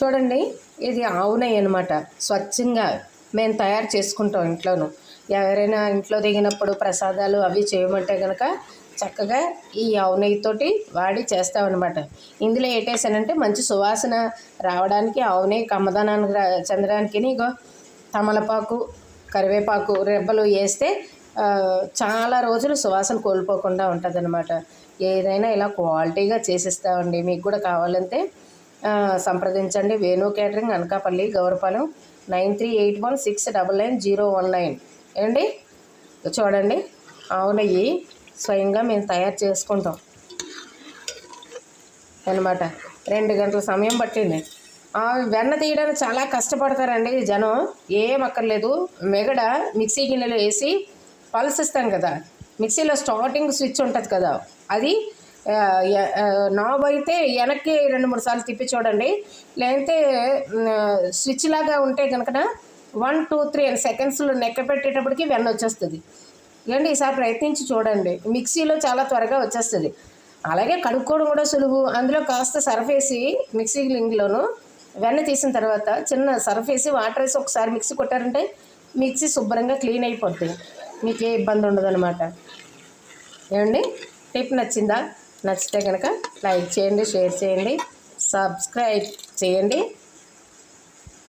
చూడండి, ఇది ఆవు నెయ్యి అనమాట. స్వచ్ఛంగా మేము తయారు చేసుకుంటాం ఇంట్లోను. ఎవరైనా ఇంట్లో దిగినప్పుడు ప్రసాదాలు అవి చేయమంటే కనుక చక్కగా ఈ ఆవు నెయ్యితోటి వాడి చేస్తామన్నమాట. ఇందులో ఏంటేసానంటే మంచి సువాసన రావడానికి ఆవు నెయ్యి కమ్మదనానికి చెందడానికి ఇగో తమలపాకు, కరివేపాకు రెబ్బలు వేస్తే చాలా రోజులు సువాసన కోల్పోకుండా ఉంటుందన్నమాట. ఏదైనా ఇలా క్వాలిటీగా చేసిస్తామండి. మీకు కూడా కావాలంటే సంప్రదించండి. వేణు క్యాటరింగ్, అనకాపల్లి, గౌరపాలెం, 9381699019. ఏమండి, చూడండి ఆవు నెయ్యి స్వయంగా మేము తయారు చేసుకుంటాం అన్నమాట. 2 గంటల సమయం పట్టింది. వెన్న తీయడానికి చాలా కష్టపడతారండి జనం. ఏం అక్కర్లేదు, మెగడ మిక్సీ గిన్నెలో వేసి పల్స్ ఇస్తాం కదా, మిక్సీలో స్టార్టింగ్ స్విచ్ ఉంటుంది కదా, అది నాబ్ అయితే వెనక్కి 2-3 సార్లు తిప్పి చూడండి. లేకపోతే స్విచ్ లాగా ఉంటే కనుక 1, 2, 3 సెకండ్స్లో నెక్క పెట్టేటప్పటికి వెన్న వచ్చేస్తుంది. ఏంటి, ఈసారి ప్రయత్నించి చూడండి. మిక్సీలో చాలా త్వరగా వచ్చేస్తుంది. అలాగే కడుక్కోవడం కూడా సులువు. అందులో కాస్త సర్ఫ్ వేసి మిక్సీ లింగ్లోను వెన్న తీసిన తర్వాత చిన్న సర్ఫ్ వేసి వాటర్ వేసి ఒకసారి మిక్సీ కొట్టారంటే మిక్సీ శుభ్రంగా క్లీన్ అయిపోతుంది. మీకు ఏ ఇబ్బంది ఉండదన్నమాట. ఏమండి, టిప్ నచ్చిందా? నచ్చితే కనుక లైక్ చేయండి, షేర్ చేయండి, సబ్స్క్రైబ్ చేయండి.